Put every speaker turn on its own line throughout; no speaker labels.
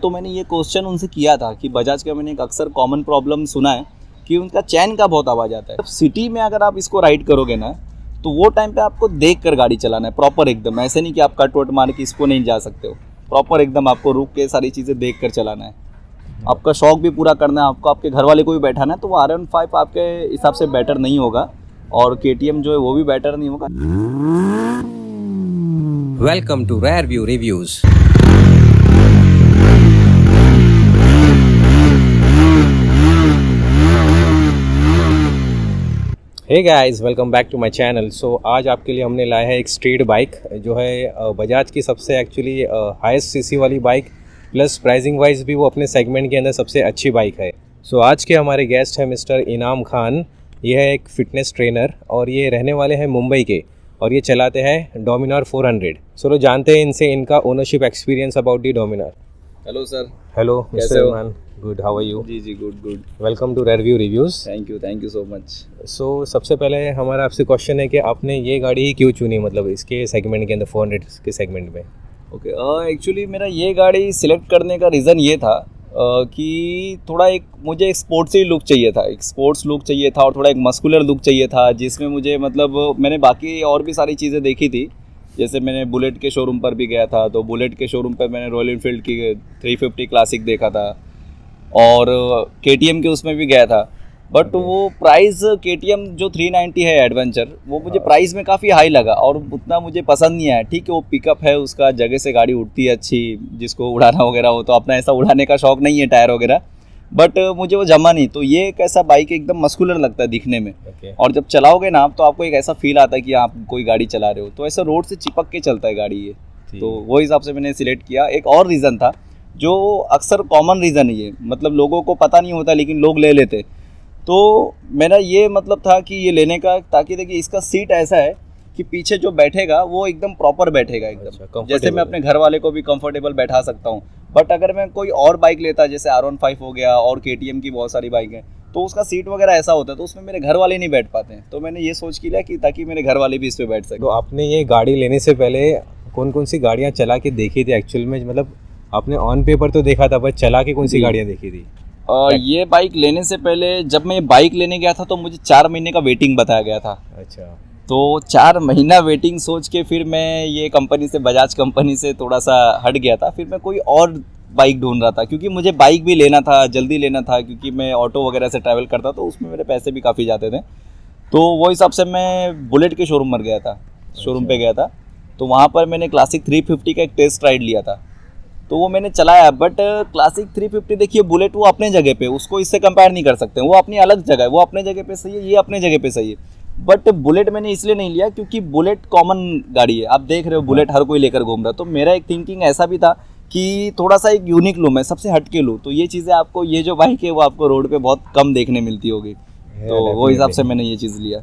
तो मैंने ये क्वेश्चन उनसे किया था कि बजाज का मैंने एक अक्सर कॉमन प्रॉब्लम सुना है कि उनका चैन का बहुत आवाज़ आता है। सिटी में अगर आप इसको राइड करोगे ना तो वो टाइम पे आपको देख कर गाड़ी चलाना है प्रॉपर एकदम, ऐसे नहीं कि आप कट वट मार के इसको नहीं जा सकते हो। प्रॉपर एकदम आपको रुक के सारी चीज़ें देख कर चलाना है। आपका शौक भी पूरा करना है, आपको आपके घर वाले को भी बैठाना है, तो वो R15 आपके हिसाब से बेटर नहीं होगा और KTM जो है वो भी बेटर नहीं होगा।
Welcome to rear view reviews. Hey guys, welcome back to my channel. So आज आपके लिए हमने लाया है एक स्ट्रीट बाइक जो है बजाज की सबसे एक्चुअली हाईएस्ट सीसी वाली बाइक, प्लस प्राइसिंग वाइज भी वो अपने सेगमेंट के अंदर सबसे अच्छी बाइक है। सो आज के हमारे गेस्ट हैं मिस्टर इनाम खान। ये है एक फिटनेस ट्रेनर और ये रहने वाले हैं मुंबई के और ये चलाते हैं डोमिनार 400। सो जानते हैं इनसे इनका ownership experience about the Dominar.
Hello sir.
Hello
कैसे
मिस्टर
हो?
Inam, good, how are you?
जी good.
Welcome to rear view reviews.
Thank you so much.
So सबसे पहले हमारा आपसे क्वेश्चन है कि आपने ये गाड़ी ही क्यों चुनी, मतलब इसके सेगमेंट के अंदर 400 के सेगमेंट में?
ओके, एक्चुअली मेरा ये गाड़ी सिलेक्ट करने का रीज़न ये था कि थोड़ा मुझे एक स्पोर्ट्सी लुक चाहिए था, एक स्पोर्ट्स लुक चाहिए था और थोड़ा एक मस्कुलर लुक चाहिए था, जिसमें मुझे मतलब मैंने बाकी और भी सारी चीज़ें देखी थी। जैसे मैंने बुलेट के शोरूम पर भी गया था, तो बुलेट के शोरूम पर मैंने रॉयल एनफील्ड की 350 क्लासिक देखा था और KTM के उसमें भी गया था। बट वो प्राइस KTM जो 390 है एडवेंचर, वो मुझे प्राइस में काफ़ी हाई लगा और उतना मुझे पसंद नहीं आया। ठीक है, वो पिकअप है, उसका जगह से गाड़ी उठती है अच्छी, जिसको उड़ाना वगैरह हो, तो अपना ऐसा उड़ाने का शौक नहीं है टायर वगैरह, बट मुझे वो जमा नहीं। तो ये एक ऐसा बाइक एकदम मस्कुलर लगता है दिखने में। और जब चलाओगे ना आप तो आपको एक ऐसा फील आता है कि आप कोई गाड़ी चला रहे हो, तो ऐसा रोड से चिपक के चलता है गाड़ी ये। तो वो हिसाब से मैंने सिलेक्ट किया। एक और रीज़न था जो अक्सर कॉमन रीज़न है, ये मतलब लोगों को पता नहीं होता लेकिन लोग ले लेते। तो मेरा ये मतलब था कि ये लेने का, ताकि देखिए इसका सीट ऐसा है कि पीछे जो बैठेगा वो एकदम प्रॉपर बैठेगा एकदम। अच्छा, जैसे मैं अपने घर वाले को भी कंफर्टेबल बैठा सकता हूँ। बट अगर मैं कोई और बाइक लेता, जैसे R15 हो गया और KTM की बहुत सारी बाइक हैं, तो उसका सीट वगैरह ऐसा होता है तो उसमें मेरे घर वाले नहीं बैठ पाते हैं। तो मैंने ये सोच के लिया कि ताकि मेरे घर वाले भी इस पर बैठ सकें।
तो आपने ये गाड़ी लेने से पहले कौन कौन सी गाड़ियाँ चला के देखी थी एक्चुअल में? मतलब आपने ऑन पेपर तो देखा था, बस चला के कौन सी गाड़ियाँ देखी थी?
ये बाइक लेने से पहले जब मैं ये बाइक लेने गया था तो मुझे 4 महीने का वेटिंग बताया गया था।
अच्छा।
तो 4 महीना वेटिंग सोच के फिर मैं ये कंपनी से, बजाज कंपनी से थोड़ा सा हट गया था। फिर मैं कोई और बाइक ढूंढ रहा था, क्योंकि मुझे बाइक भी लेना था, जल्दी लेना था, क्योंकि मैं ऑटो वगैरह से ट्रैवल करता तो उसमें मेरे पैसे भी काफ़ी जाते थे। तो वो हिसाब से मैं बुलेट के शोरूम पर गया था, शोरूम पे गया था। तो वहाँ पर मैंने क्लासिक 350 का एक टेस्ट राइड लिया था, तो वो मैंने चलाया। बट क्लासिक 350 देखिए, बुलेट वो अपने जगह पे, उसको इससे कंपेयर नहीं कर सकते, वो अपनी अलग जगह है, वो अपने जगह पे सही है, ये अपने जगह पे सही है। बट बुलेट मैंने इसलिए नहीं लिया क्योंकि बुलेट कॉमन गाड़ी है, आप देख रहे हो बुलेट हर कोई लेकर घूम रहा है। तो मेरा एक थिंकिंग ऐसा भी था कि थोड़ा सा एक यूनिक लूँ, मैं सबसे हटके लूँ। तो ये चीज़ें आपको, ये जो बाइक है वो आपको रोड पे बहुत कम देखने मिलती होगी, तो वो हिसाब से मैंने ये चीज़ लिया।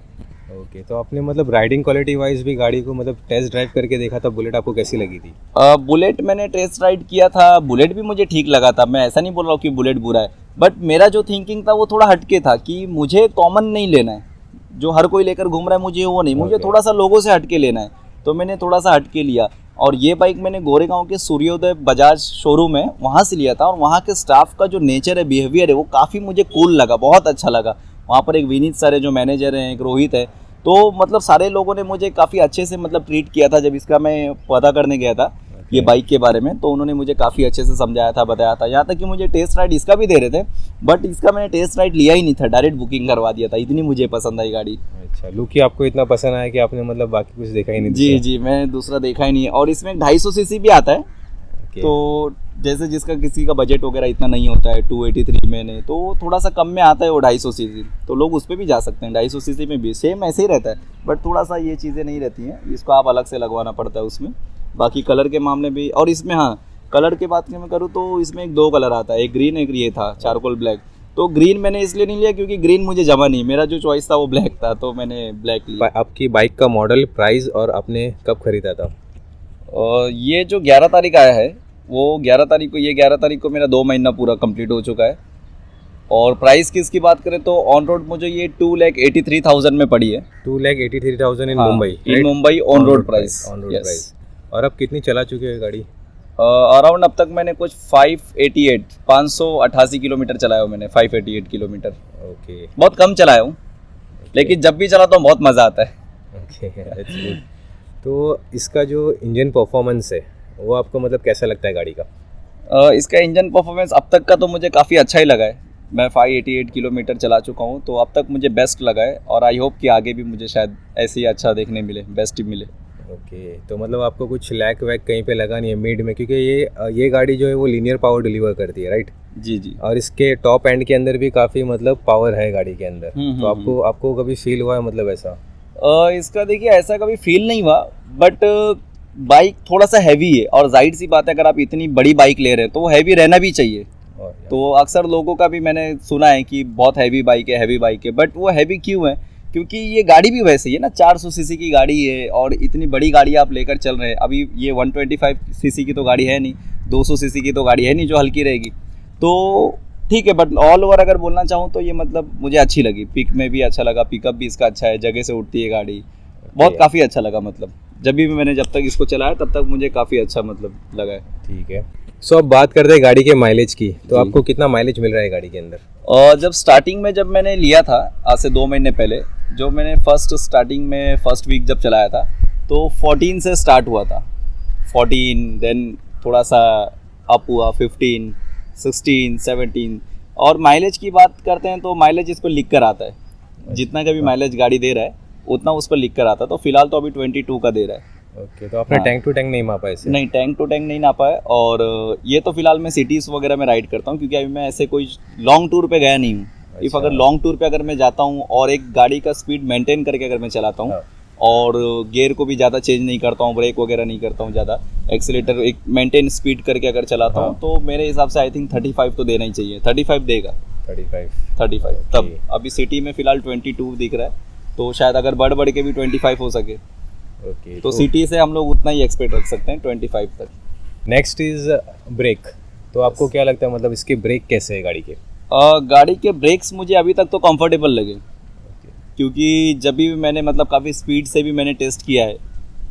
ओके, तो आपने मतलब राइडिंग क्वालिटी वाइज भी गाड़ी को मतलब टेस्ट ड्राइव करके देखा था, बुलेट आपको कैसी लगी थी?
बुलेट मैंने टेस्ट राइड किया था, बुलेट भी मुझे ठीक लगा था। मैं ऐसा नहीं बोल रहा हूँ कि बुलेट बुरा है, बट मेरा जो थिंकिंग था वो थोड़ा हटके था कि मुझे कॉमन नहीं लेना है, जो हर कोई लेकर घूम रहा है मुझे वो नहीं, मुझे थोड़ा सा लोगों से हटके लेना है। तो मैंने थोड़ा सा हटके लिया और ये बाइक मैंने गोरेगांव के सूर्योदय बजाज शोरूम है वहाँ से लिया था। और वहाँ के स्टाफ का जो नेचर है, बिहेवियर है, वो काफ़ी मुझे कूल लगा, बहुत अच्छा लगा। वहाँ पर एक विनीत सर है जो मैनेजर हैं, एक रोहित है, तो मतलब सारे लोगों ने मुझे काफ़ी अच्छे से मतलब ट्रीट किया था। जब इसका मैं पता करने गया था ये बाइक के बारे में, तो उन्होंने मुझे काफ़ी अच्छे से समझाया था, बताया था। यहाँ तक कि मुझे टेस्ट राइड इसका भी दे रहे थे, बट इसका मैंने टेस्ट राइड लिया ही नहीं था, डायरेक्ट बुकिंग करवा दिया था, इतनी मुझे पसंद आई गाड़ी।
अच्छा, लुक ही आपको इतना पसंद आया कि आपने मतलब बाकी कुछ देखा ही नहीं?
जी, मैंने दूसरा देखा ही नहीं है। और इसमें 250 सीसी भी आता है, तो जैसे जिसका किसी का बजट वगैरह इतना नहीं होता है 283 में नहीं, तो थोड़ा सा कम में आता है वो 250 सीसी, तो लोग उस पर भी जा सकते हैं। 250 सीसी में भी सेम ऐसे ही रहता है, बट थोड़ा सा ये चीज़ें नहीं रहती हैं, इसको आप अलग से लगवाना पड़ता है उसमें। बाकी कलर के मामले भी, और इसमें हाँ, कलर की बात मैं करूँ तो इसमें एक 2 कलर आता है, एक ग्रीन एक ये था चारकोल ब्लैक। तो ग्रीन मैंने इसलिए नहीं लिया क्योंकि ग्रीन मुझे जमा नहीं, मेरा जो चॉइस था वो ब्लैक था, तो मैंने ब्लैक लिया।
आपकी बाइक का मॉडल, प्राइस और आपने कब खरीदा था?
और ये जो 11 तारीख आया है वो 11 तारीख को, ये 11 तारीख को मेरा 2 महीना पूरा कंप्लीट हो चुका है। और प्राइस की इसकी बात करें तो ऑन रोड मुझे ये 2,83,000 में पड़ी है।
2,83,000 इन मुंबई?
इन मुंबई ऑन रोड प्राइस।
और अब कितनी चला चुकी है गाड़ी?
अराउंड अब तक मैंने कुछ 588 किलोमीटर चलाया हूँ मैंने, 588 किलोमीटर।
ओके
बहुत कम चलाया हूँ, लेकिन जब भी चलाता हूँ बहुत मज़ा आता है।
Okay that's good. तो इसका जो इंजन परफॉर्मेंस है वो आपको मतलब कैसा लगता है गाड़ी का?
इसका इंजन परफॉर्मेंस अब तक का तो मुझे काफ़ी अच्छा ही लगा है। मैं 588 किलोमीटर चला चुका हूँ, तो अब तक मुझे बेस्ट लगा है, और आई होप कि आगे भी मुझे शायद ऐसे ही अच्छा देखने मिले, बेस्ट ही मिले।
ओके तो मतलब आपको कुछ लैक वैक कहीं पे लगा नहीं है मिड में, क्योंकि ये गाड़ी जो है वो लीनियर पावर डिलीवर करती है, राइट?
जी जी।
और इसके टॉप एंड के अंदर भी काफ़ी मतलब पावर है गाड़ी के अंदर। तो आपको कभी फील हुआ है मतलब ऐसा?
इसका देखिए ऐसा कभी फील नहीं हुआ, बट बाइक थोड़ा सा हैवी है, और जाहिर सी बात है अगर आप इतनी बड़ी बाइक ले रहे हैं तो वो हैवी रहना भी चाहिए। तो अक्सर लोगों का भी मैंने सुना है कि बहुत हैवी बाइक है, बट वो हैवी क्यों है? क्योंकि ये गाड़ी भी वैसे ही है ना, 400 सीसी की गाड़ी है, और इतनी बड़ी गाड़ी आप लेकर चल रहे हैं। अभी ये 125 सीसी की तो गाड़ी है नहीं, 200 सीसी की तो गाड़ी है नहीं जो हल्की रहेगी। तो ठीक है, बट ऑल ओवर अगर बोलना चाहूँ तो ये मतलब मुझे अच्छी लगी, पिक में भी अच्छा लगा, पिकअप भी इसका अच्छा है, जगह से उठती है गाड़ी, बहुत काफ़ी अच्छा लगा। मतलब जब भी मैंने जब तक इसको चलाया तब तक मुझे काफ़ी अच्छा मतलब लगा है।
ठीक है। सो अब बात करते हैं गाड़ी के माइलेज की। तो आपको कितना माइलेज मिल रहा है गाड़ी के अंदर?
और जब स्टार्टिंग में जब मैंने लिया था आज से 2 महीने पहले, जो मैंने फर्स्ट वीक जब चलाया था तो 14 से स्टार्ट हुआ था, 14 देन थोड़ा सा अप हुआ, 15, 16, 17। और माइलेज की बात करते हैं तो माइलेज इस पर लिख कर आता है, जितना का भी माइलेज गाड़ी दे रहा है उतना उस पर लिख कर आता है। तो फिलहाल तो अभी 22 का दे रहा है।
ओके तो आपने टैंक टू टैंक नहीं मापा इसे?
नहीं, टैंक टू टैंक नहीं नापा है। और ये तो फिलहाल मैं सिटीज़ वगैरह में राइड करता हूँ, क्योंकि अभी मैं ऐसे कोई लॉन्ग टूर पे गया नहीं हूँ। इफ़ अगर लॉन्ग टूर पे अगर मैं जाता हूँ और एक गाड़ी का स्पीड मेंटेन करके अगर मैं चलाता हूँ, और गियर को भी ज़्यादा चेंज नहीं करता हूँ, ब्रेक वगैरह नहीं करता हूँ ज़्यादा, एक्सीलेटर एक मेंटेन स्पीड करके अगर चलाता हूँ, तो मेरे हिसाब से आई थिंक 35 तो देना ही चाहिए। 35 देगा, 35 तब। अभी सिटी में फ़िलहाल 22 दिख रहा है, तो शायद अगर बढ़ के भी 25 हो सके।
ओके
तो सिटी से हम लोग उतना ही एक्सपेक्ट रख सकते हैं, 25 तक।
Next is break. तो आपको क्या लगता है मतलब इसके ब्रेक कैसे है गाड़ी के?
गाड़ी के ब्रेक्स मुझे अभी तक तो कंफर्टेबल लगे, क्योंकि जब भी मैंने मतलब काफ़ी स्पीड से भी मैंने टेस्ट किया है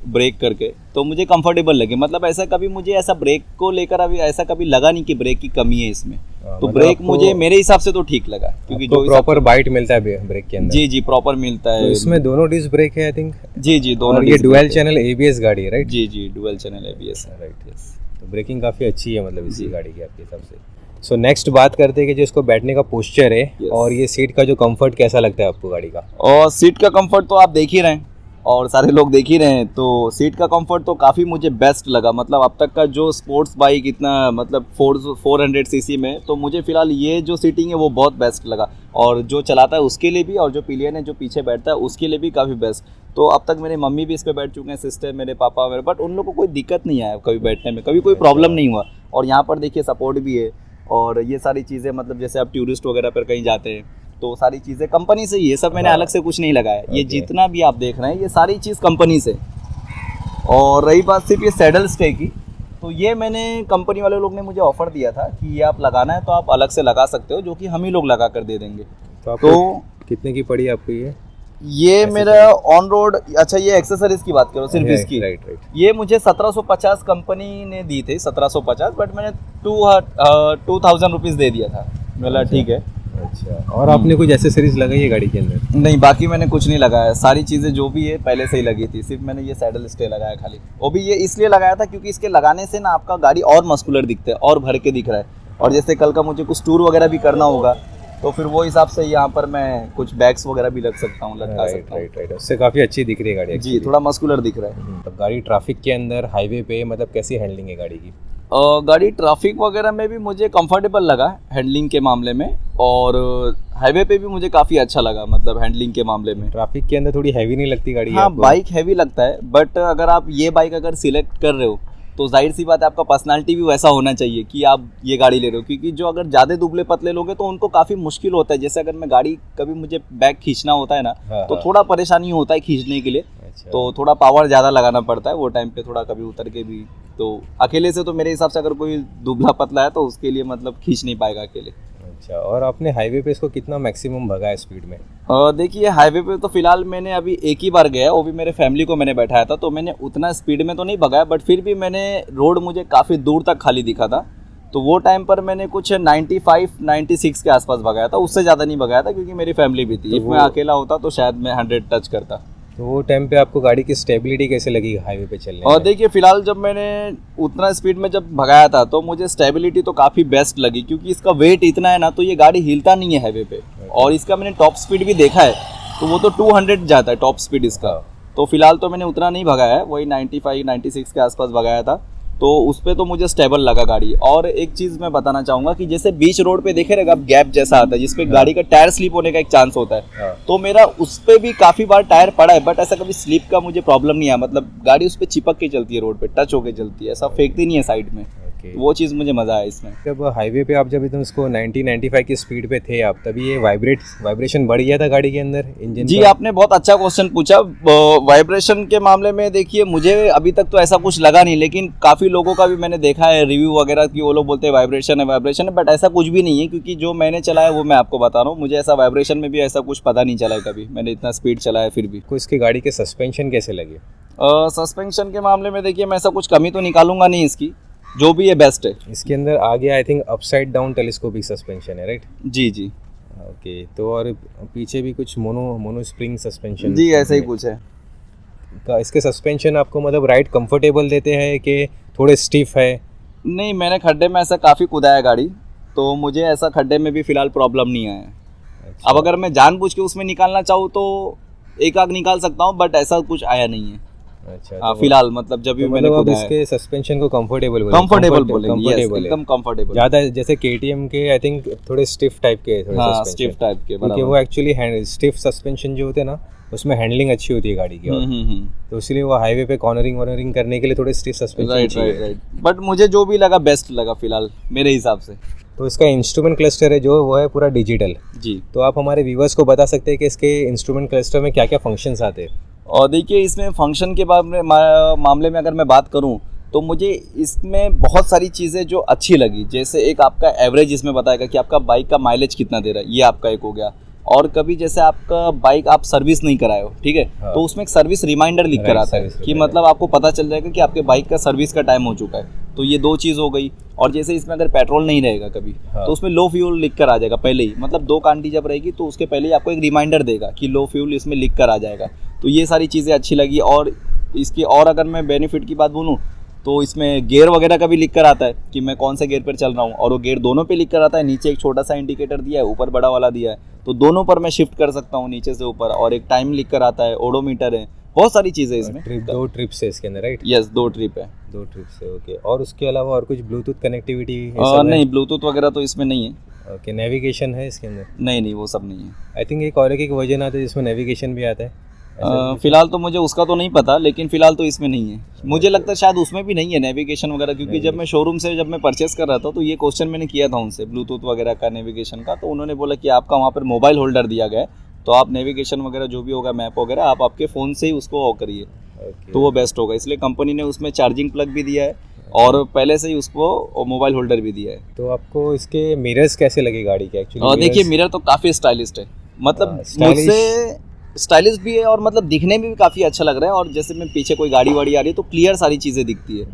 ब्रेक करके, तो मुझे कंफर्टेबल लगे। मतलब ऐसा कभी मुझे ऐसा ब्रेक को लेकर अभी ऐसा कभी लगा नहीं कि ब्रेक की कमी है इसमें। तो ब्रेक मुझे मेरे हिसाब से तो ठीक लगा, क्योंकि जो
प्रॉपर बाइट मिलता है ब्रेक के अंदर।
जी प्रॉपर मिलता है।
तो इसमें दोनों डिस्क ब्रेक है आई थिंक।
जी दोनों।
और ये डुअल चैनल ABS गाड़ी है, राइट?
जी डुअल चैनल ABS है,
राइट। यस, तो ब्रेकिंग काफ़ी अच्छी है मतलब इसी गाड़ी की आपके हिसाब से। सो नेक्स्ट बात करते हैं कि जो इसको बैठने का पोस्चर है, और ये सीट का जो कंफर्ट कैसा लगता है आपको गाड़ी का? और
सीट का कंफर्ट तो आप देख ही रहे हैं, और सारे लोग देख ही रहे हैं। तो सीट का कंफर्ट तो काफ़ी मुझे बेस्ट लगा। मतलब अब तक का जो स्पोर्ट्स बाइक इतना मतलब 400 सीसी में, तो मुझे फ़िलहाल ये जो सीटिंग है वो बहुत बेस्ट लगा। और जो चलाता है उसके लिए भी, और जो पिलियन है जो पीछे बैठता है उसके लिए भी काफ़ी बेस्ट। तो अब तक मेरे मम्मी भी इस पर बैठ चुके हैं, सिस्टर, मेरे पापा मेरे, बट उन लोगों को कोई दिक्कत नहीं आया कभी बैठने में, कभी कोई प्रॉब्लम नहीं हुआ। और यहाँ पर देखिए सपोर्ट भी है, और ये सारी चीज़ें मतलब जैसे आप टूरिस्ट वगैरह पर कहीं जाते हैं तो सारी चीज़ें कंपनी से, ये सब मैंने अलग से कुछ नहीं लगाया। ये जितना भी आप देख रहे हैं ये सारी चीज़ कंपनी से। और रही बात सिर्फ ये सैडल स्टे की, तो ये मैंने कंपनी वाले लोग ने मुझे ऑफ़र दिया था कि ये आप लगाना है तो आप अलग से लगा सकते हो, जो कि हम ही लोग लगा कर दे देंगे।
तो कितने की पड़ी आपको
ये मेरा ऑन रोड? अच्छा, ये एक्सेसरीज की बात करो सिर्फ इसकी,
राइट।
ये मुझे 1750 कंपनी ने दी थी, 1750, बट मैंने 2000 रुपीज़ दे दिया था। बोला ठीक है।
अच्छा, और आपने कुछ एक्सेसरीज लगाई है गाड़ी के अंदर?
नहीं, बाकी मैंने कुछ नहीं लगाया। सारी चीज़ें जो भी है पहले से ही लगी थी, सिर्फ मैंने ये सैडल स्टे लगाया खाली। वो भी ये इसलिए लगाया था क्योंकि इसके लगाने से ना आपका गाड़ी और मस्कुलर दिखता है, और भर के दिख रहा है। और जैसे कल का मुझे कुछ टूर वगैरह भी करना होगा, तो फिर वो हिसाब से यहाँ पर मैं कुछ बैग्स वगैरह भी रख सकता हूँ, लटका सकता हूँ।
राइट। उससे काफ़ी अच्छी दिख रही है गाड़ी।
जी, थोड़ा मस्कुलर दिख रहा है।
तो गाड़ी ट्रैफिक के अंदर, हाईवे पे मतलब कैसी हैंडलिंग है गाड़ी की?
गाड़ी ट्रैफिक वगैरह में भी मुझे कंफर्टेबल लगा हैंडलिंग के मामले में, और हाईवे पे भी मुझे काफ़ी अच्छा लगा मतलब हैंडलिंग के मामले में।
ट्रैफिक के अंदर थोड़ी हैवी नहीं लगती गाड़ी?
हाँ, बाइक हैवी लगता है, बट अगर आप ये बाइक अगर सिलेक्ट कर रहे हो तो जाहिर सी बात है आपका पर्सनालिटी भी वैसा होना चाहिए कि आप ये गाड़ी ले रहे हो। क्योंकि जो अगर ज़्यादा दुबले पतले लोगे तो उनको काफ़ी मुश्किल होता है। जैसे अगर मैं गाड़ी कभी मुझे बैग खींचना होता है ना, तो थोड़ा परेशानी होता है खींचने के लिए। तो थोड़ा पावर ज़्यादा लगाना पड़ता है वो टाइम पे, थोड़ा कभी उतर के भी। तो अकेले से तो मेरे हिसाब से अगर कोई दुबला पतला है तो उसके लिए मतलब खींच नहीं पाएगा अकेले।
अच्छा, और आपने हाईवे पे इसको कितना मैक्सिमम भगा है स्पीड में?
देखिए हाईवे पे तो फिलहाल मैंने अभी एक ही बार गया, वो भी मेरे फैमिली को मैंने बैठाया था, तो मैंने उतना स्पीड में तो नहीं भगाया, बट फिर भी मैंने रोड मुझे काफ़ी दूर तक खाली दिखा था, तो वो टाइम पर मैंने कुछ 95-96 के आसपास भगाया था, उससे ज़्यादा नहीं भगाया था क्योंकि मेरी फैमिली भी थी।
तो
इफ मैं अकेला होता तो शायद मैं 100 टच करता।
तो वो टाइम पे आपको गाड़ी की स्टेबिलिटी कैसे लगी हाईवे पे चलने
और
में?
देखिए फिलहाल जब मैंने उतना स्पीड में जब भगाया था तो मुझे स्टेबिलिटी तो काफ़ी बेस्ट लगी, क्योंकि इसका वेट इतना है ना, तो ये गाड़ी हिलता नहीं है हाईवे पे। और इसका मैंने टॉप स्पीड भी देखा है, तो वो तो 200 जाता है टॉप स्पीड इसका। तो फिलहाल तो मैंने उतना नहीं भगाया है, वही 95-96 के आसपास भगाया था, तो उस पर तो मुझे स्टेबल लगा गाड़ी। और एक चीज़ मैं बताना चाहूँगा कि जैसे बीच रोड पे देखे रहेगा, गैप जैसा आता है जिसपे गाड़ी का टायर स्लिप होने का एक चांस होता है, तो मेरा उस पर भी काफ़ी बार टायर पड़ा है, बट ऐसा कभी स्लिप का मुझे प्रॉब्लम नहीं है। मतलब गाड़ी उस पर चिपक के चलती है, रोड पे टच होके चलती है, ऐसा फेंकती नहीं है साइड में। वो चीज़ मुझे मज़ा आया इसमें।
जब हाईवे पे आप जब एकदम इसको 90-95 की स्पीड पे थे आप, तभी ये वाइब्रेशन बढ़ गया था गाड़ी के अंदर इंजन?
जी, आपने बहुत अच्छा क्वेश्चन पूछा। वाइब्रेशन के मामले में देखिए मुझे अभी तक तो ऐसा कुछ लगा नहीं, लेकिन काफ़ी लोगों का भी मैंने देखा है रिव्यू वगैरह की, वो लोग बोलते हैं वाइब्रेशन है, बट ऐसा कुछ भी नहीं है, क्योंकि जो मैंने चलाया वो मैं आपको बता रहा हूँ। मुझे ऐसा वाइब्रेशन में भी ऐसा कुछ पता नहीं चला है कभी, मैंने इतना स्पीड चलाया फिर भी।
आपको इसकी गाड़ी के सस्पेंशन कैसे लगे?
सस्पेंशन के मामले में देखिए मैं ऐसा कुछ कमी तो निकालूंगा नहीं, इसकी जो भी है बेस्ट है।
इसके अंदर आगे I think upside down telescopic suspension है, राइट?
जी जी।
ओके, तो और पीछे भी कुछ मोनो स्प्रिंग सस्पेंशन?
जी, ऐसा ही कुछ है।
तो इसके सस्पेंशन आपको मतलब राइड कंफर्टेबल देते हैं कि थोड़े स्टिफ है?
नहीं, मैंने खड्डे में ऐसा काफ़ी कूदा है गाड़ी, तो मुझे ऐसा खड्डे में भी फिलहाल प्रॉब्लम नहीं आया है।
अच्छा।
अब अगर मैं जानबूझ के उसमें निकालना चाहूँ तो एक आग निकाल सकता हूँ, बट ऐसा कुछ आया नहीं है।
अच्छा,
हाँ,
तो
फिलहाल मतलब जब भी
तो
मैंने
मतलब
कूदा
इसके सस्पेंशन को कंफर्टेबल
बोलेंगे, yes, एकदम कंफर्टेबल।
ज़्यादा जैसे केटीएम के आई थिंक थोड़े स्टिफ टाइप के थोड़े
हाँ,
सस्पेंशन,
स्टिफ टाइप के,
क्योंकि वो एक्चुअली स्टिफ सस्पेंशन जो होते हैं ना, उसमें हैंडलिंग अच्छी होती है गाड़ी की, और तो इसलिए वो हाईवे पे कॉर्नरिंग करने के लिए थोड़े स्टिफ सस्पेंशन चाहिए।
राइट। बट मुझे जो भी लगा बेस्ट लगा फिलहाल मेरे हिसाब से।
तो इसका इंस्ट्रूमेंट क्लस्टर है जो वो है पूरा डिजिटल।
जी,
तो आप हमारे व्यूवर्स को बता सकते हैं कि इसके इंस्ट्रूमेंट क्लस्टर में क्या क्या फंक्शंस आते हैं?
और देखिए इसमें फंक्शन के मामले में अगर मैं बात करूं तो मुझे इसमें बहुत सारी चीज़ें जो अच्छी लगी, जैसे एक आपका एवरेज इसमें बताएगा कि आपका बाइक का माइलेज कितना दे रहा है, ये आपका एक हो गया। और कभी जैसे आपका बाइक आप सर्विस नहीं कराए हो, ठीक है,
हाँ।
तो उसमें एक सर्विस रिमाइंडर लिख कर आता है कि मतलब आपको पता चल जाएगा कि आपके बाइक का सर्विस का टाइम हो चुका है। तो ये दो चीज़ हो गई। और जैसे इसमें अगर पेट्रोल नहीं रहेगा कभी,
हाँ।
तो उसमें लो फ्यूल लिख कर आ जाएगा पहले ही, मतलब 2 कांटी जब रहेगी तो उसके पहले ही आपको एक रिमाइंडर देगा कि लो फ्यूल इसमें लिख कर आ जाएगा। तो ये सारी चीज़ें अच्छी लगी। और इसकी और अगर मैं बेनिफिट की बात बोलूँ तो इसमें गियर वगैरह का भी लिख कर आता है कि मैं कौन से गियर पर चल रहा हूँ, और वो गियर दोनों पे लिख कर आता है। नीचे एक छोटा सा इंडिकेटर दिया है, ऊपर बड़ा वाला दिया है, तो दोनों पर मैं शिफ्ट कर सकता हूँ नीचे से ऊपर। और एक टाइम लिख कर आता है, ओडोमीटर है, बहुत सारी चीज़ें इसमें।
2 ट्रिप्स है इसके अंदर, राइट?
यस, 2 ट्रिप है।
2 ट्रिप्स है, ओके। और उसके अलावा और कुछ ब्लूटूथ कनेक्टिविटी?
नहीं, ब्लूटूथ वगैरह तो इसमें नहीं है।
ओके, नेविगेशन है इसके अंदर?
नहीं, वो सब नहीं है।
आई थिंक एक वर्जन आता है जिसमें नेविगेशन भी आता है।
फिलहाल तो मुझे उसका तो नहीं पता, लेकिन फिलहाल तो इसमें नहीं है। मुझे लगता है शायद उसमें भी नहीं है नेविगेशन वगैरह, क्योंकि जब मैं शोरूम से जब मैं परचेस कर रहा था तो ये क्वेश्चन मैंने किया था उनसे ब्लूटूथ वगैरह का, नेविगेशन का, तो उन्होंने बोला कि आपका वहाँ पर मोबाइल होल्डर दिया गया है, तो आप नेविगेशन वगैरह जो भी होगा, मैप वगैरह, आप आपके फ़ोन से ही उसको ऑन करिए, तो वो बेस्ट होगा। इसलिए कंपनी ने उसमें चार्जिंग प्लग भी दिया है और पहले से ही उसको मोबाइल होल्डर भी दिया है।
तो आपको इसके मिरर्स कैसे लगे गाड़ी के? एक्चुअली
देखिए मिरर तो काफ़ी स्टाइलिस्ट है, मतलब मुझसे स्टाइलिश भी है और मतलब दिखने में भी काफ़ी अच्छा लग रहा है। और जैसे मैं पीछे कोई गाड़ी वाड़ी आ रही है तो क्लियर सारी चीज़ें दिखती है,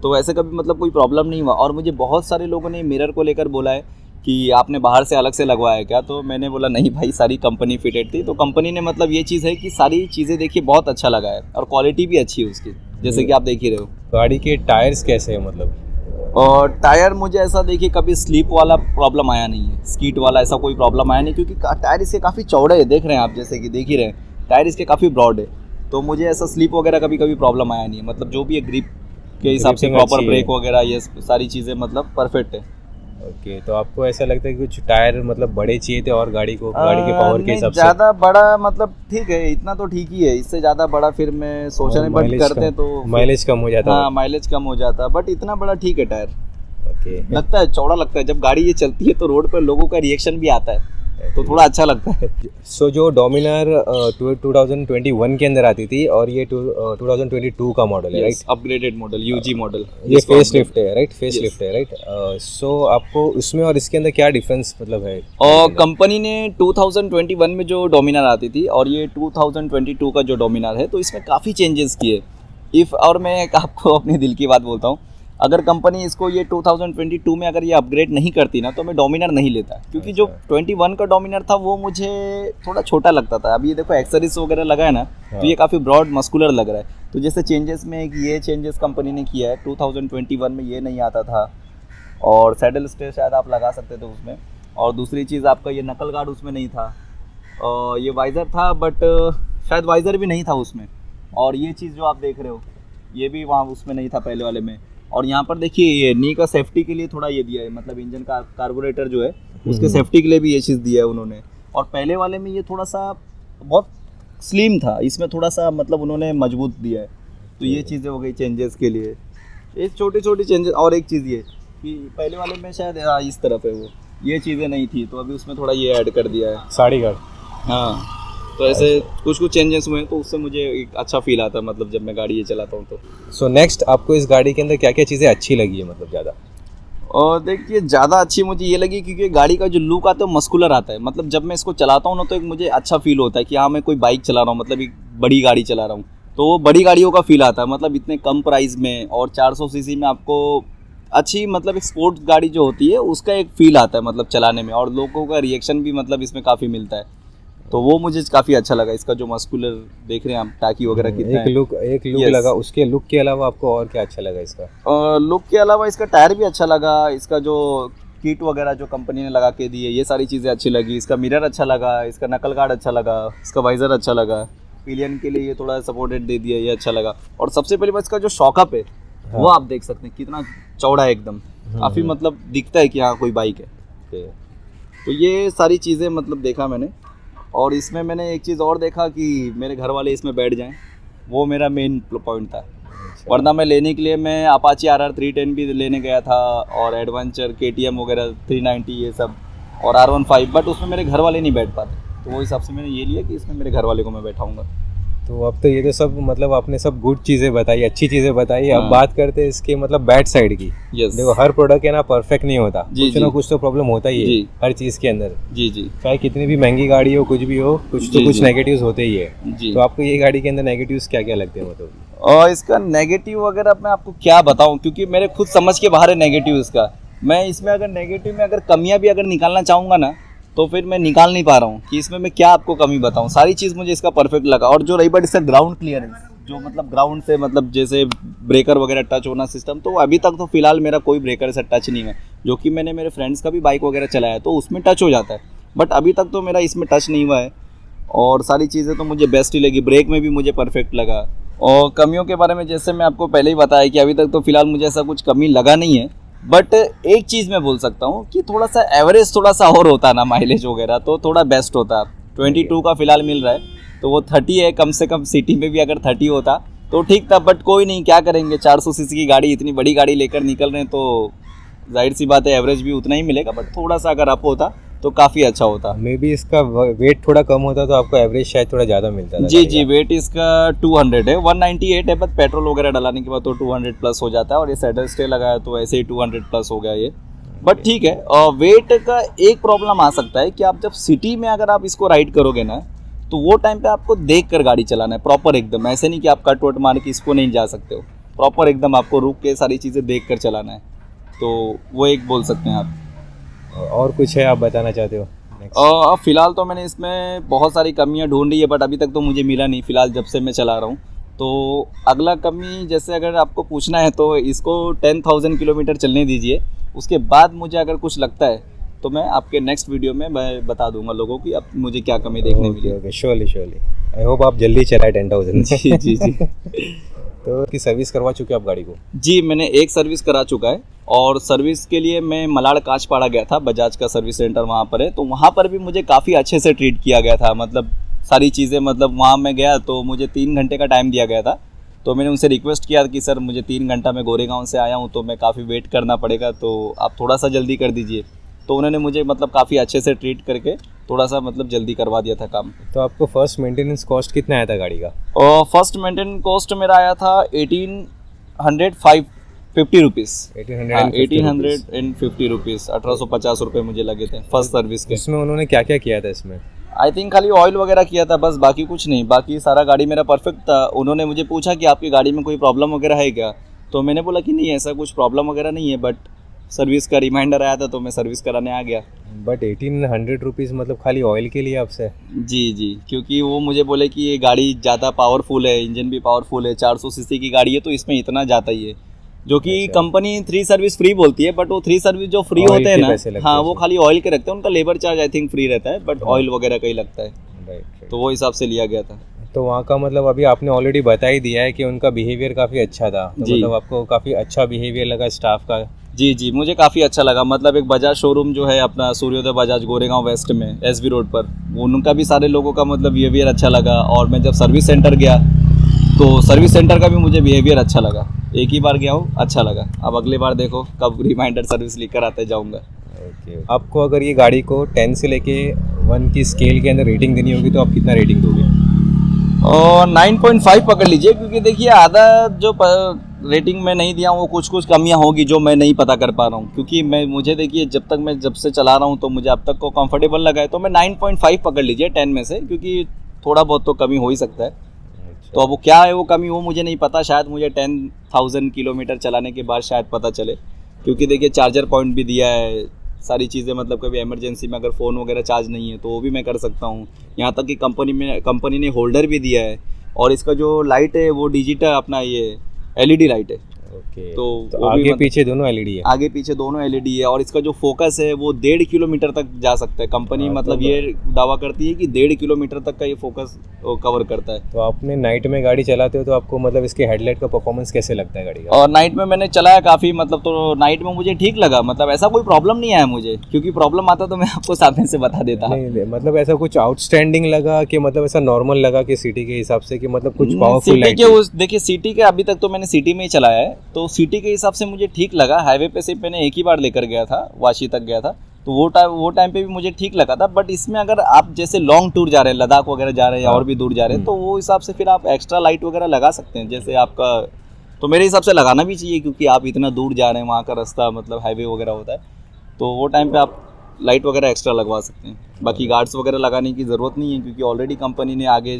तो ऐसे कभी मतलब कोई प्रॉब्लम नहीं हुआ। और मुझे बहुत सारे लोगों ने मिरर को लेकर बोला है कि आपने बाहर से अलग से लगवाया है क्या, तो मैंने बोला नहीं भाई, सारी कंपनी फिटेड थी। तो कंपनी ने मतलब ये चीज़ है कि सारी चीज़ें देखिए बहुत अच्छा लगा है, और क्वालिटी भी अच्छी है उसकी, जैसे कि आप देख ही रहे हो।
गाड़ी के टायर्स कैसे हैं मतलब?
और टायर मुझे ऐसा देखिए कभी स्लिप वाला प्रॉब्लम आया नहीं है, स्कीट वाला ऐसा कोई प्रॉब्लम आया नहीं, क्योंकि टायर इसके काफ़ी चौड़े हैं, देख रहे हैं आप, जैसे कि देख ही रहे हैं, टायर इसके काफ़ी ब्रॉड है, तो मुझे ऐसा स्लिप वगैरह कभी प्रॉब्लम आया नहीं है। मतलब जो भी है ग्रिप के हिसाब से प्रॉपर ब्रेक वगैरह, ये सारी चीज़ें मतलब परफेक्ट है।
ओके, तो आपको ऐसा लगता है कि कुछ टायर मतलब बड़े चाहिए थे और गाड़ी के पावर के हिसाब से?
ज़्यादा बड़ा मतलब ठीक है, इतना तो ठीक ही है, इससे ज़्यादा बड़ा फिर मैं सोचा नहीं, बट करते तो
माइलेज कम हो जाता।
हाँ, माइलेज कम हो जाता, बट इतना बड़ा ठीक है टायर।
ओके,
लगता है चौड़ा लगता है, जब गाड़ी ये चलती है तो रोड पर लोगों का रिएक्शन भी आता है, तो थोड़ा अच्छा लगता है।
सो जो डोमिनार 2021 के अंदर आती थी और ये 2022 का मॉडल है, राइट?
अपग्रेडेड मॉडल, यूजी मॉडल,
ये फेस लिफ्ट है, राइट? फेस लिफ्ट है, राइट? सो आपको उसमें और इसके अंदर क्या डिफरेंस मतलब है?
और कंपनी ने 2021 में जो डोमिनार आती थी और ये 2022 का जो डोमिनार है, तो इसमें काफ़ी चेंजेस किए। और मैं आपको अपने दिल की बात बोलता हूँ, अगर कंपनी इसको ये 2022 में अगर ये अपग्रेड नहीं करती ना, तो मैं डोमिनार नहीं लेता, क्योंकि जो 21 का डोमिनार था वो मुझे थोड़ा छोटा लगता था। अभी ये देखो एक्सेसरीज वगैरह लगा है ना, तो ये काफ़ी ब्रॉड मस्कुलर लग रहा है। तो जैसे चेंजेस में ये चेंजेस कंपनी ने किया है, 2021 में ये नहीं आता था, और सैडल स्टे शायद आप लगा सकते थे उसमें। और दूसरी चीज़, आपका ये नकल गार्ड उसमें नहीं था, ये वाइज़र था बट शायद वाइज़र भी नहीं था उसमें। और ये चीज़ जो आप देख रहे हो, ये भी वहाँ उसमें नहीं था पहले वाले में। और यहाँ पर देखिए, ये नी का सेफ्टी के लिए थोड़ा ये दिया है, मतलब इंजन का कार्बोरेटर जो है उसके सेफ्टी के लिए भी ये चीज़ दिया है उन्होंने। और पहले वाले में ये थोड़ा सा बहुत स्लिम था, इसमें थोड़ा सा मतलब उन्होंने मजबूत दिया है। तो ये चीज़ें हो गई चेंजेस के लिए, ये छोटी छोटी चेंजेस। और एक चीज़ ये कि पहले वाले में शायद इस तरफ है वो, ये चीज़ें नहीं थी, तो अभी उसमें थोड़ा ये ऐड कर दिया है,
साड़ी गार्ड।
हाँ, तो ऐसे कुछ कुछ चेंजेस हुए हैं, तो उससे मुझे एक अच्छा फील आता है, मतलब जब मैं गाड़ी ये चलाता हूँ तो।
सो नेक्स्ट आपको इस गाड़ी के अंदर क्या क्या चीज़ें अच्छी लगी है, मतलब ज़्यादा?
और देखिए, ज़्यादा अच्छी मुझे ये लगी क्योंकि गाड़ी का जो लुक आता है वो मस्कुलर आता है। मतलब जब मैं इसको चलाता हूँ ना, तो एक मुझे अच्छा फील होता है कि हाँ, मैं कोई बाइक चला रहा हूँ, मतलब एक बड़ी गाड़ी चला रहा हूँ। तो वो बड़ी गाड़ियों का फील आता है, मतलब इतने कम प्राइस में और 400 सीसी में आपको अच्छी, मतलब एक स्पोर्ट्स गाड़ी जो होती है उसका एक फील आता है मतलब चलाने में, और लोगों का रिएक्शन भी मतलब इसमें काफ़ी मिलता है। तो वो मुझे काफ़ी अच्छा लगा। इसका जो मस्कुलर देख रहे हैं आप, टाकी वगैरह कितना
एक लुक
Yes.
लगा। उसके लुक के अलावा आपको और क्या अच्छा लगा इसका?
लुक के अलावा इसका टायर भी अच्छा लगा, इसका जो किट वगैरह जो कंपनी ने लगा के दी है, ये सारी चीज़ें अच्छी लगी। इसका मिरर अच्छा लगा, इसका नकल गार्ड अच्छा लगा, इसका वाइज़र अच्छा लगा, पिलियन के लिए ये थोड़ा सपोर्टेड दे दिया, ये अच्छा लगा। और सबसे पहले बात, इसका जो शॉकअप है वो आप देख सकते हैं कितना चौड़ा है एकदम, काफ़ी मतलब दिखता है कि हाँ कोई बाइक है। तो ये सारी चीज़ें मतलब देखा मैंने। और इसमें मैंने एक चीज़ और देखा कि मेरे घर वाले इसमें बैठ जाएं, वो मेरा मेन पॉइंट था। वरना मैं लेने के लिए मैं अपाची RR 310 भी लेने गया था, और एडवेंचर KTM वगैरह 390 ये सब, और R15, बट उसमें मेरे घर वाले नहीं बैठ पाते। तो वो हिसाब से मैंने ये लिया कि इसमें मेरे घर वाले को मैं बैठाऊंगा।
तो अब तो ये तो सब मतलब आपने सब गुड चीज़ें बताई, अच्छी चीज़ें बताई। अब
हाँ।
बात करते हैं इसके मतलब बैड साइड की।
यस
देखो, हर प्रोडक्ट है ना परफेक्ट नहीं होता,
जी,
कुछ ना
जी।
कुछ तो प्रॉब्लम होता ही है
जी।
हर चीज़ के अंदर।
जी जी
चाहे कितनी भी महंगी गाड़ी हो, कुछ भी हो, कुछ तो
जी,
कुछ
जी।
नेगेटिव्स होते ही है।
जी।
तो आपको ये गाड़ी के अंदर नेगेटिव्स क्या क्या लगते हैं मतलब?
और इसका नेगेटिव वगैरह मैं आपको क्या बताऊं, क्योंकि मेरे खुद समझ के बाहर है नेगेटिव इसका। मैं इसमें अगर नेगेटिव में अगर कमियां भी अगर निकालना चाहूँगा ना, तो फिर मैं निकाल नहीं पा रहा हूँ कि इसमें मैं क्या आपको कमी बताऊँ। सारी चीज़ मुझे इसका परफेक्ट लगा। और जो रही बात इसका ग्राउंड क्लियरेंस, जो मतलब ग्राउंड से मतलब जैसे ब्रेकर वगैरह टच होना सिस्टम, तो अभी तक तो फिलहाल मेरा कोई ब्रेकर से टच नहीं है। जो कि मैंने मेरे फ्रेंड्स का भी बाइक वगैरह चलाया तो उसमें टच हो जाता है, बट अभी तक तो मेरा इसमें टच नहीं हुआ है। और सारी चीज़ें तो मुझे बेस्ट ही लगी, ब्रेक में भी मुझे परफेक्ट लगा। और कमियों के बारे में जैसे मैं आपको पहले ही बताया कि अभी तक तो फिलहाल मुझे ऐसा कुछ कमी लगा नहीं है, बट एक चीज़ मैं बोल सकता हूँ कि थोड़ा सा एवरेज थोड़ा सा और होता ना, माइलेज वगैरह तो थोड़ा बेस्ट होता। 22 का फिलहाल मिल रहा है, तो वो 30 है, कम से कम सिटी में भी अगर 30 होता तो ठीक था, बट कोई नहीं, क्या करेंगे, 400 सीसी की गाड़ी, इतनी बड़ी गाड़ी लेकर निकल रहे हैं, तो जाहिर सी बात है एवरेज भी उतना ही मिलेगा, बट थोड़ा सा अगर अप होता तो काफ़ी अच्छा होता।
मे बी इसका वेट थोड़ा कम होता तो आपको एवरेज शायद थोड़ा ज़्यादा मिलता था।
जी जी, वेट इसका 200 है, 198 है, बट पेट्रोल वगैरह डलाने के बाद तो 200 प्लस हो जाता है। और ये सैडल स्टे लगाया तो ऐसे ही 200 प्लस हो गया ये, बट ठीक है। और वेट का एक प्रॉब्लम आ सकता है कि आप जब सिटी में अगर आप इसको राइड करोगे ना, तो वो टाइम पे आपको देख कर गाड़ी चलाना है प्रॉपर एकदम। ऐसे नहीं कि आप कट वट मार के इसको नहीं जा सकते हो, प्रॉपर एकदम आपको रुक के सारी चीज़ें देख कर चलाना है। तो वो एक बोल सकते हैं आप।
और कुछ है आप बताना चाहते हो?
फ़िलहाल तो मैंने इसमें बहुत सारी कमियां ढूंढी है, बट अभी तक तो मुझे मिला नहीं फ़िलहाल जब से मैं चला रहा हूँ। तो अगला कमी जैसे अगर आपको पूछना है तो इसको 10,000 किलोमीटर चलने दीजिए, उसके बाद मुझे अगर कुछ लगता है तो मैं आपके नेक्स्ट वीडियो में मैं बता दूंगा लोगों की अब मुझे क्या कमी देखने मिली।
ओके, श्योरली आई होप आप जल्दी चलाए 10,000।
जी जी जी।
तो की सर्विस करवा चुके आप गाड़ी को?
जी, मैंने एक सर्विस करा चुका है, और सर्विस के लिए मैं मलाड कांचपाड़ा गया था, बजाज का सर्विस सेंटर वहाँ पर है। तो वहाँ पर भी मुझे काफ़ी अच्छे से ट्रीट किया गया था, मतलब सारी चीज़ें, मतलब वहाँ मैं गया तो मुझे 3 घंटे का टाइम दिया गया था। तो मैंने उनसे रिक्वेस्ट किया कि सर मुझे 3 घंटा, मैं गोरेगांव से आया हूँ तो मैं काफ़ी वेट करना पड़ेगा, तो आप थोड़ा सा जल्दी कर दीजिए। तो उन्होंने मुझे मतलब काफ़ी अच्छे से ट्रीट करके थोड़ा सा मतलब जल्दी करवा दिया था काम।
तो आपको फर्स्ट मेंटेनेंस कॉस्ट कितना आया था गाड़ी का?
और फर्स्ट मेंटेनेंस कॉस्ट मेरा आया था 1850 रुपीज़। 1850 रुपीज़, 1850 रुपये मुझे लगे थे फर्स्ट सर्विस के।
इसमें उन्होंने क्या क्या किया था इसमें?
आई थिंक खाली ऑयल वगैरह किया था बस, बाकी कुछ नहीं। बाकी सारा गाड़ी मेरा परफेक्ट था। उन्होंने मुझे पूछा कि आपकी गाड़ी में कोई प्रॉब्लम वगैरह है क्या, तो मैंने बोला कि नहीं ऐसा कुछ प्रॉब्लम वगैरह नहीं है, बट सर्विस का रिमाइंडर आया था तो मैं सर्विस कराने आ गया।
बट 1800 रुपीज़ मतलब खाली ऑयल के लिए आपसे?
जी, क्योंकि वो मुझे बोले कि ये गाड़ी ज़्यादा पावरफुल है, इंजन भी पावरफुल है, 400 सीसी की गाड़ी है तो इसमें इतना जाता ही है। जो कि
अच्छा।
कंपनी 3 सर्विस फ्री बोलती है, बट वो 3 सर्विस जो फ्री
ऑयल
होते हैं
के
ना,
पैसे लगते
हाँ
हैं
वो
उसमें।
खाली ऑयल के रखते हैं। उनका labour charge I think free रहता है, बट
हाँ।
ऑयल वगैरह का ही लगता है,
राइट।
तो वो हिसाब से लिया गया था।
तो वहाँ का मतलब अभी आपने ऑलरेडी बता ही दिया है कि उनका बिहेवियर काफ़ी अच्छा था, तो
जी।
मतलब आपको काफ़ी अच्छा बिहेवियर लगा स्टाफ का?
जी, मुझे काफ़ी अच्छा लगा। मतलब एक बजाज शोरूम जो है अपना सूर्योदय बजाज गोरेगांव वेस्ट में एसबी रोड पर, उनका भी सारे लोगों का मतलब बिहेवियर अच्छा लगा। और मैं जब सर्विस सेंटर गया तो सर्विस सेंटर का भी मुझे बिहेवियर अच्छा लगा। एक ही बार गया हूँ, अच्छा लगा। अब अगली बार देखो कब रिमाइंडर सर्विस लेकर आते जाऊँगा।
ओके। आपको अगर ये गाड़ी को 10 से लेके 1 की स्केल के अंदर रेटिंग देनी होगी तो आप कितना रेटिंग दोगे?
और 9.5 पकड़ लीजिए, क्योंकि देखिए आधा जो रेटिंग मैं नहीं दिया हूँ वो कुछ कमियाँ होगी जो मैं नहीं पता कर पा रहा हूँ। क्योंकि मुझे देखिए जब से चला रहा हूँ तो मुझे अब तक को कंफर्टेबल लगा है, तो मैं 9.5 पकड़ लीजिए 10 में से, क्योंकि थोड़ा बहुत तो कमी हो ही सकता है। तो अब वो क्या है वो कमी, वो मुझे नहीं पता। शायद मुझे 10,000 किलोमीटर चलाने के बाद शायद पता चले, क्योंकि देखिए चार्जर पॉइंट भी दिया है, सारी चीज़ें। मतलब कभी इमरजेंसी में अगर फ़ोन वगैरह चार्ज नहीं है तो वो भी मैं कर सकता हूँ। यहाँ तक कि कंपनी ने होल्डर भी दिया है, और इसका जो लाइट है वो डिजिटल अपना ये एलईडी लाइट है।
ओके।
तो
तो आगे पीछे दोनों एलईडी है?
आगे पीछे दोनों एलईडी है, और इसका जो फोकस है वो 1.5 किलोमीटर तक जा सकता है। कंपनी
हाँ,
मतलब
तो
ये दावा करती है कि 1.5 किलोमीटर तक का ये फोकस कवर करता है।
तो आपने नाइट में गाड़ी चलाते हो तो आपको मतलब इसके हेडलाइट का परफॉर्मेंस कैसे लगता है गाड़ी का?
और नाइट में मैंने चलाया काफ़ी, मतलब तो नाइट में मुझे ठीक लगा। मतलब ऐसा कोई प्रॉब्लम नहीं आया मुझे, क्योंकि प्रॉब्लम आता तो मैं आपको सामने से बता देता।
नहीं, मतलब ऐसा कुछ आउटस्टैंडिंग लगा कि मतलब ऐसा नॉर्मल लगा कि सिटी के हिसाब से, कि मतलब कुछ पावरफुल
सिटी के देखिए सिटी के अभी तक तो मैंने सिटी में ही चलाया है, तो सिटी के हिसाब से मुझे ठीक लगा। हाईवे पे सिर्फ मैंने एक ही बार लेकर गया था, वाशी तक गया था, तो वो टाइम पे भी मुझे ठीक लगा था। बट इसमें अगर आप जैसे लॉन्ग टूर जा रहे हैं, लद्दाख वगैरह जा रहे हैं या और भी दूर जा रहे हैं, तो वो हिसाब से फिर आप एक्स्ट्रा लाइट वगैरह लगा सकते हैं। जैसे आपका तो मेरे हिसाब से लगाना भी चाहिए, क्योंकि आप इतना दूर जा रहे हैं, वहाँ का रास्ता मतलब हाईवे वगैरह होता है, तो वो टाइम पे आप लाइट वगैरह एक्स्ट्रा लगवा सकते हैं। बाकी गार्ड्स वगैरह लगाने की ज़रूरत नहीं है, क्योंकि ऑलरेडी कंपनी ने आगे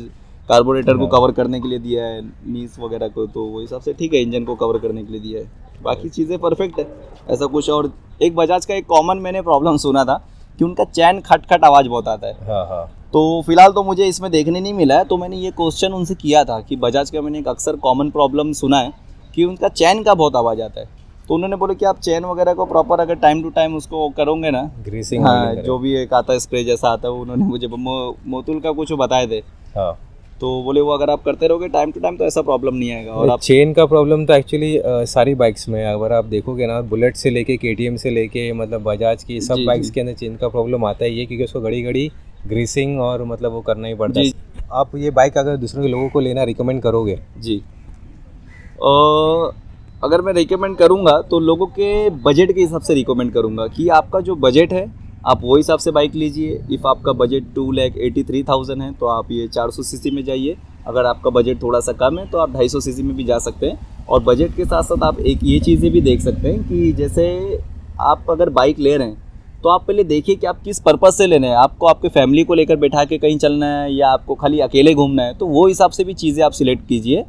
कार्बोरेटर को कवर करने के लिए दिया है, नीस वगैरह को, तो वो हिसाब से ठीक है, इंजन को कवर करने के लिए दिया है। बाकी चीज़ें परफेक्ट है, ऐसा कुछ। और एक बजाज का एक कॉमन मैंने प्रॉब्लम सुना था कि उनका चैन खट आवाज़ बहुत आता है।
हाँ।
तो फिलहाल तो मुझे इसमें देखने नहीं मिला है, तो मैंने ये क्वेश्चन उनसे किया था कि बजाज का मैंने एक अक्सर कॉमन प्रॉब्लम सुना है कि उनका चैन का बहुत आवाज़ आता है। तो उन्होंने बोले कि आप चैन वगैरह को प्रॉपर अगर टाइम टू टाइम उसको करोगे ना,
ग्रीसिंग,
हाँ जो भी एक आता है स्प्रे जैसा आता है, उन्होंने मुझे मोतुल का कुछ बताए थे।
हाँ।
तो बोले वो अगर आप करते रहोगे टाइम टू टाइम तो ऐसा प्रॉब्लम नहीं आएगा। और आप
चेन का प्रॉब्लम तो एक्चुअली सारी बाइक्स में है। अगर आप देखोगे ना, बुलेट से लेके केटीएम से लेके मतलब बजाज की सब
जी,
बाइक्स
जी।
के अंदर चेन का प्रॉब्लम आता ही है, क्योंकि उसको घड़ी ग्रीसिंग और मतलब वो करना ही पड़ता है।
जी।
आप ये बाइक अगर दूसरे के लोगों को लेना रिकमेंड करोगे?
जी, अगर मैं रिकमेंड करूँगा तो लोगों के बजट के हिसाब से रिकमेंड करूँगा कि आपका जो बजट है आप वो हिसाब से बाइक लीजिए। इफ़ आपका बजट 2,83,000 है तो आप ये 400 सीसी में जाइए। अगर आपका बजट थोड़ा सा कम है तो आप 250 सीसी में भी जा सकते हैं। और बजट के साथ साथ आप एक ये चीज़ें भी देख सकते हैं कि जैसे आप अगर बाइक ले रहे हैं तो आप पहले देखिए कि आप किस पर्पज़ से लेने हैं। आपको आपके फैमिली को लेकर बैठा के कहीं चलना है या आपको खाली अकेले घूमना है, तो वो हिसाब से भी चीज़ें आप सिलेक्ट कीजिए।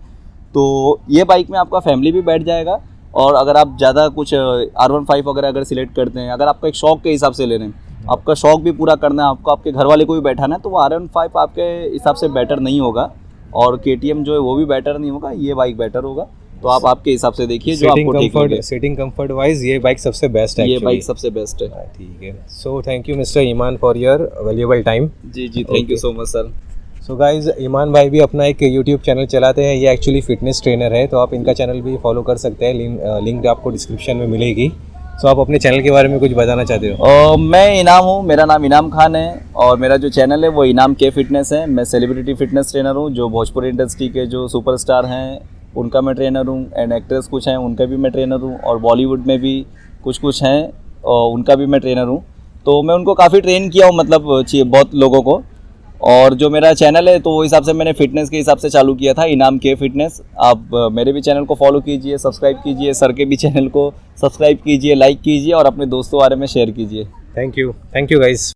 तो ये बाइक में आपका फैमिली भी बैठ जाएगा। और अगर आप ज़्यादा कुछ R15 वगैरह अगर सिलेक्ट करते हैं, अगर आपका एक शौक के हिसाब से ले रहे हैं, आपका शौक भी पूरा करना है, आपको आपके घर वाले को भी बैठाना है, तो वो R15 आपके हिसाब से बेटर नहीं होगा और KTM जो है वो भी बेटर नहीं होगा, ये बाइक बेटर होगा। तो आप आपके हिसाब से देखिए जो आपको ठीक लगे।
सिटिंग कंफर्ट वाइज ये बाइक सबसे बेस्ट है।
ये बाइक सबसे बेस्ट है।
ठीक है। So thank you mister Iman for your valuable time.
जी thank you so much sir.
So guys, Iman भाई भी अपना एक यूट्यूब चैनल चलाते हैं। ये एक्चुअली फिटनेस ट्रेनर है, तो आप इनका चैनल भी फॉलो कर सकते हैं। लिंक आपको डिस्क्रिप्शन में मिलेगी। सो आप अपने चैनल के बारे में कुछ बताना चाहते हो?
मैं इनाम हूँ, मेरा नाम इनाम खान है और मेरा जो चैनल है वो इनाम के फिटनेस है। मैं सेलिब्रिटी फिटनेस ट्रेनर हूँ। जो भोजपुरी इंडस्ट्री के जो सुपरस्टार हैं उनका मैं ट्रेनर हूँ, एंड एक्ट्रेस कुछ हैं उनका भी मैं ट्रेनर हूँ, और बॉलीवुड में भी कुछ हैं और उनका भी मैं ट्रेनर हूँ। तो मैं उनको काफ़ी ट्रेन किया हूँ, मतलब बहुत लोगों को। और जो मेरा चैनल है तो वो हिसाब से मैंने फ़िटनेस के हिसाब से चालू किया था, इनाम के फिटनेस। आप मेरे भी चैनल को फॉलो कीजिए, सब्सक्राइब कीजिए, सर के भी चैनल को सब्सक्राइब कीजिए, लाइक कीजिए और अपने दोस्तों बारे में शेयर कीजिए।
Thank you guys.